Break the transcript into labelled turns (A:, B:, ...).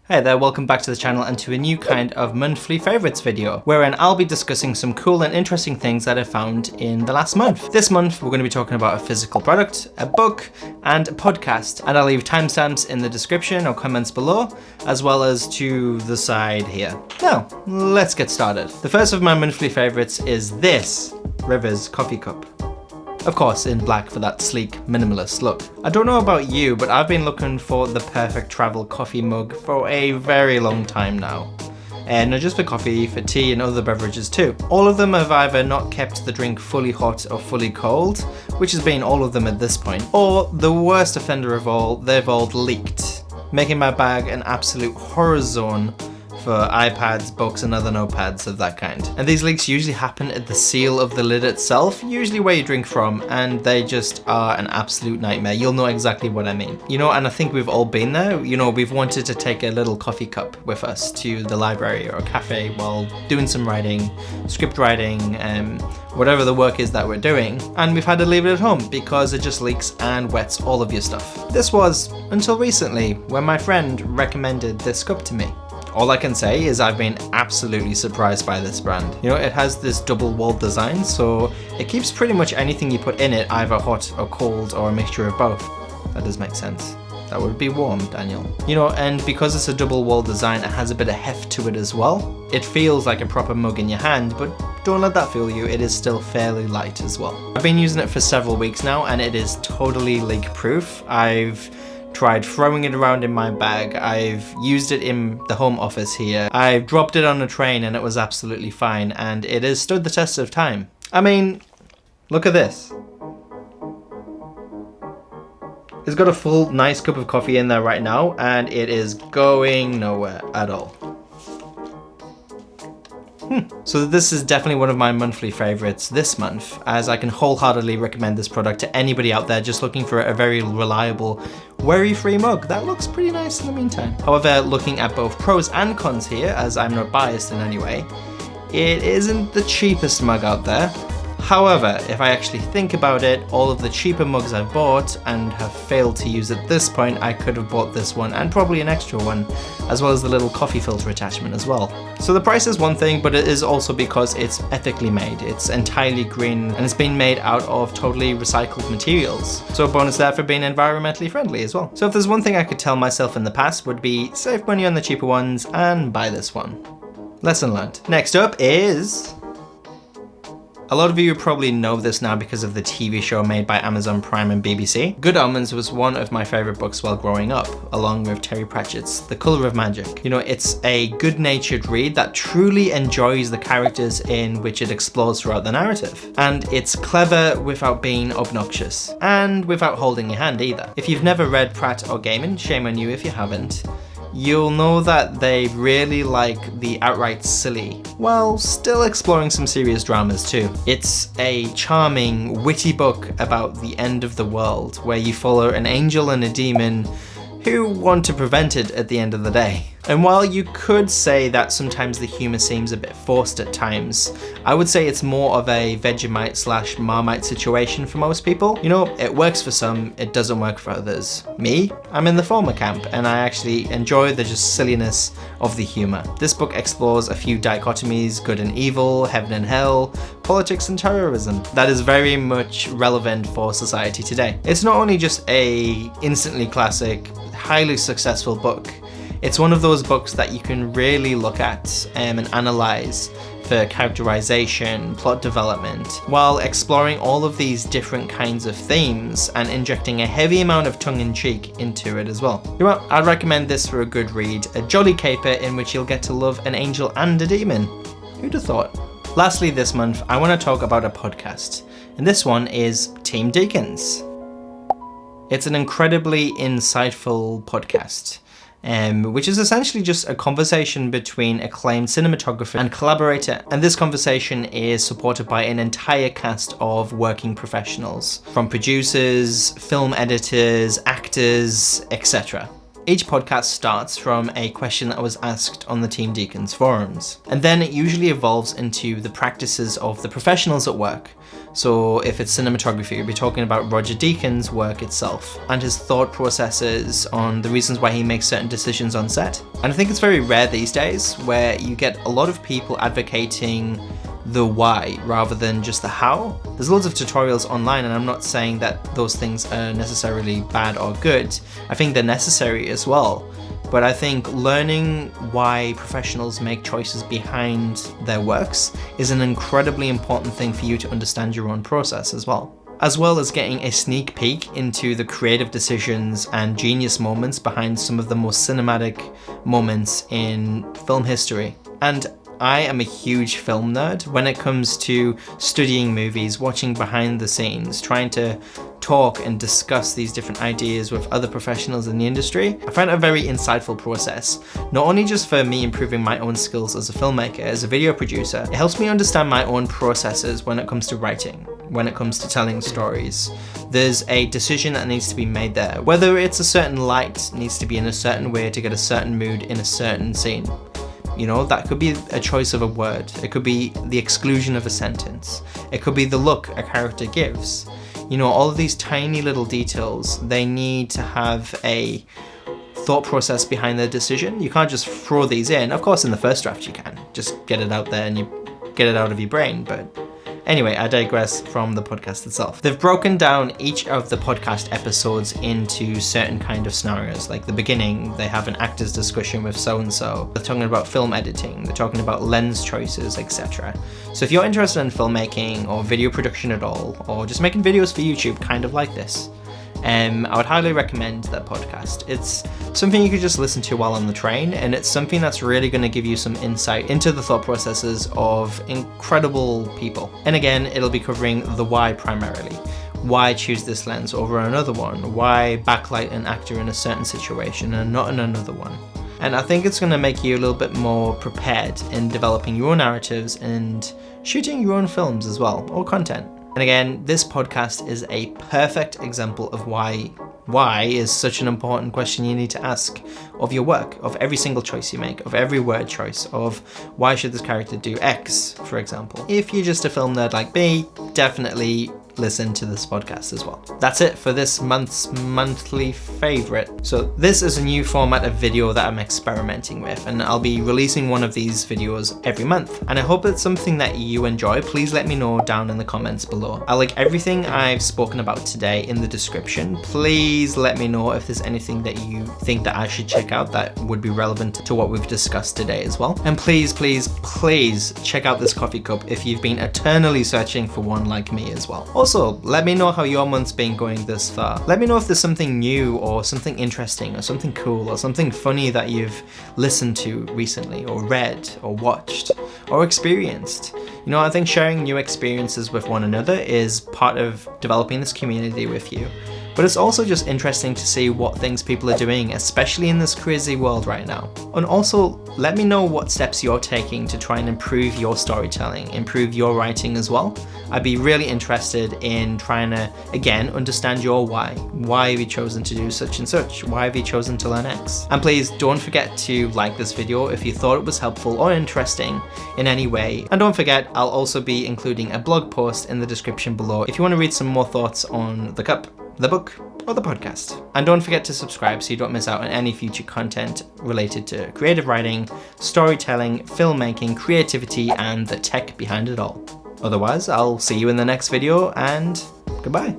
A: Hey there, welcome back to the channel and to a new kind of monthly favorites video, wherein I'll be discussing some cool and interesting things that I found in the last month. This month, we're going to be talking about a physical product, a book, and a podcast, and I'll leave timestamps in the description or comments below, as well as to the side here. Now, let's get started. The first of my monthly favorites is this Rivers coffee cup. Of course, in black for that sleek, minimalist look. I don't know about you, but I've been looking for the perfect travel coffee mug for a very long time now. And not just for coffee, for tea and other beverages too. All of them have either not kept the drink fully hot or fully cold, which has been all of them at this point, or the worst offender of all, they've all leaked, making my bag an absolute horror zone for iPads, books and other notepads of that kind. And these leaks usually happen at the seal of the lid itself, usually where you drink from, and they just are an absolute nightmare. You'll know exactly what I mean. You know, and I think we've all been there. You know, we've wanted to take a little coffee cup with us to the library or a cafe while doing some writing, script writing, whatever the work is that we're doing, and we've had to leave it at home because it just leaks and wets all of your stuff. This was until recently when my friend recommended this cup to me. All I can say is I've been absolutely surprised by this brand. You know, it has this double walled design, so it keeps pretty much anything you put in it either hot or cold or a mixture of both. That does make sense. That would be warm, Daniel. You know, and because it's a double walled design, it has a bit of heft to it as well. It feels like a proper mug in your hand, but don't let that fool you, it is still fairly light as well. I've been using it for several weeks now, and it is totally leak proof. I've tried throwing it around in my bag, I've used it in the home office here, I've dropped it on a train and it was absolutely fine, and it has stood the test of time. I mean, look at this. It's got a full nice cup of coffee in there right now and it is going nowhere at all. So this is definitely one of my monthly favorites this month, as I can wholeheartedly recommend this product to anybody out there just looking for a very reliable, worry-free mug that looks pretty nice in the meantime. However, looking at both pros and cons here, as I'm not biased in any way, it isn't the cheapest mug out there. However, if I actually think about it, all of the cheaper mugs I've bought and have failed to use at this point, I could have bought this one and probably an extra one, as well as the little coffee filter attachment as well. So the price is one thing, but it is also because it's ethically made. It's entirely green and it's been made out of totally recycled materials. So a bonus there for being environmentally friendly as well. So if there's one thing I could tell myself in the past would be save money on the cheaper ones and buy this one. Lesson learned. Next up is... a lot of you probably know this now because of the TV show made by Amazon Prime and BBC. Good Omens was one of my favorite books while growing up, along with Terry Pratchett's The Color of Magic. You know, it's a good-natured read that truly enjoys the characters in which it explores throughout the narrative. And it's clever without being obnoxious, and without holding your hand either. If you've never read Pratt or Gaiman, shame on you if you haven't. You'll know that they really like the outright silly, while still exploring some serious dramas too. It's a charming, witty book about the end of the world, where you follow an angel and a demon who want to prevent it at the end of the day. And while you could say that sometimes the humour seems a bit forced at times, I would say it's more of a Vegemite / Marmite situation for most people. You know, it works for some, it doesn't work for others. Me? I'm in the former camp, and I actually enjoy the just silliness of the humour. This book explores a few dichotomies, good and evil, heaven and hell, politics and terrorism, that is very much relevant for society today. It's not only just a instantly classic, highly successful book, it's one of those books that you can really look at and analyze for characterization, plot development, while exploring all of these different kinds of themes and injecting a heavy amount of tongue-in-cheek into it as well. You know, I'd recommend this for a good read, a jolly caper in which you'll get to love an angel and a demon. Who'd have thought? Lastly this month, I want to talk about a podcast, and this one is Team Deakins. It's an incredibly insightful podcast, which is essentially just a conversation between acclaimed cinematographer and collaborator. And this conversation is supported by an entire cast of working professionals, from producers, film editors, actors, etc. Each podcast starts from a question that was asked on the Team Deakins forums, and then it usually evolves into the practices of the professionals at work. So if it's cinematography, we'll be talking about Roger Deakins' work itself and his thought processes on the reasons why he makes certain decisions on set. And I think it's very rare these days where you get a lot of people advocating the why rather than just the how. There's loads of tutorials online, and I'm not saying that those things are necessarily bad or good. I think they're necessary as well. But I think learning why professionals make choices behind their works is an incredibly important thing for you to understand your own process as well as getting a sneak peek into the creative decisions and genius moments behind some of the most cinematic moments in film history. And I am a huge film nerd when it comes to studying movies, watching behind the scenes, trying to talk and discuss these different ideas with other professionals in the industry. I find it a very insightful process, not only just for me improving my own skills as a filmmaker, as a video producer, it helps me understand my own processes when it comes to writing, when it comes to telling stories. There's a decision that needs to be made there, whether it's a certain light needs to be in a certain way to get a certain mood in a certain scene. You know, that could be a choice of a word. It could be the exclusion of a sentence. It could be the look a character gives. You know, all of these tiny little details, they need to have a thought process behind their decision. You can't just throw these in. Of course, in the first draft you can. Just get it out there and you get it out of your brain, but anyway, I digress from the podcast itself. They've broken down each of the podcast episodes into certain kind of scenarios. Like the beginning, they have an actor's discussion with so-and-so. They're talking about film editing, they're talking about lens choices, etc. So if you're interested in filmmaking or video production at all, or just making videos for YouTube kind of like this, I would highly recommend that podcast. It's something you could just listen to while on the train, and it's something that's really going to give you some insight into the thought processes of incredible people. And again, it'll be covering the why primarily. Why choose this lens over another one? Why backlight an actor in a certain situation and not in another one? And I think it's going to make you a little bit more prepared in developing your own narratives and shooting your own films as well, or content. And again, this podcast is a perfect example of why is such an important question you need to ask of your work, of every single choice you make, of every word choice, of why should this character do X, for example. If you're just a film nerd like me, definitely listen to this podcast as well. That's it for this month's monthly favorite. So this is a new format of video that I'm experimenting with, and I'll be releasing one of these videos every month. And I hope it's something that you enjoy. Please let me know down in the comments below. I'll link everything I've spoken about today in the description. Please let me know if there's anything that you think that I should check out that would be relevant to what we've discussed today as well. And please, please, please check out this coffee cup if you've been eternally searching for one like me as well. Also, let me know how your month's been going this far. Let me know if there's something new or something interesting or something cool or something funny that you've listened to recently or read or watched or experienced. You know, I think sharing new experiences with one another is part of developing this community with you. But it's also just interesting to see what things people are doing, especially in this crazy world right now. And also, let me know what steps you're taking to try and improve your storytelling, improve your writing as well. I'd be really interested in trying to, again, understand your why. Why have you chosen to do such and such? Why have you chosen to learn X? And please don't forget to like this video if you thought it was helpful or interesting in any way. And don't forget, I'll also be including a blog post in the description below if you want to read some more thoughts on the cup, the book, or the podcast. And don't forget to subscribe so you don't miss out on any future content related to creative writing, storytelling, filmmaking, creativity, and the tech behind it all. Otherwise, I'll see you in the next video, and goodbye.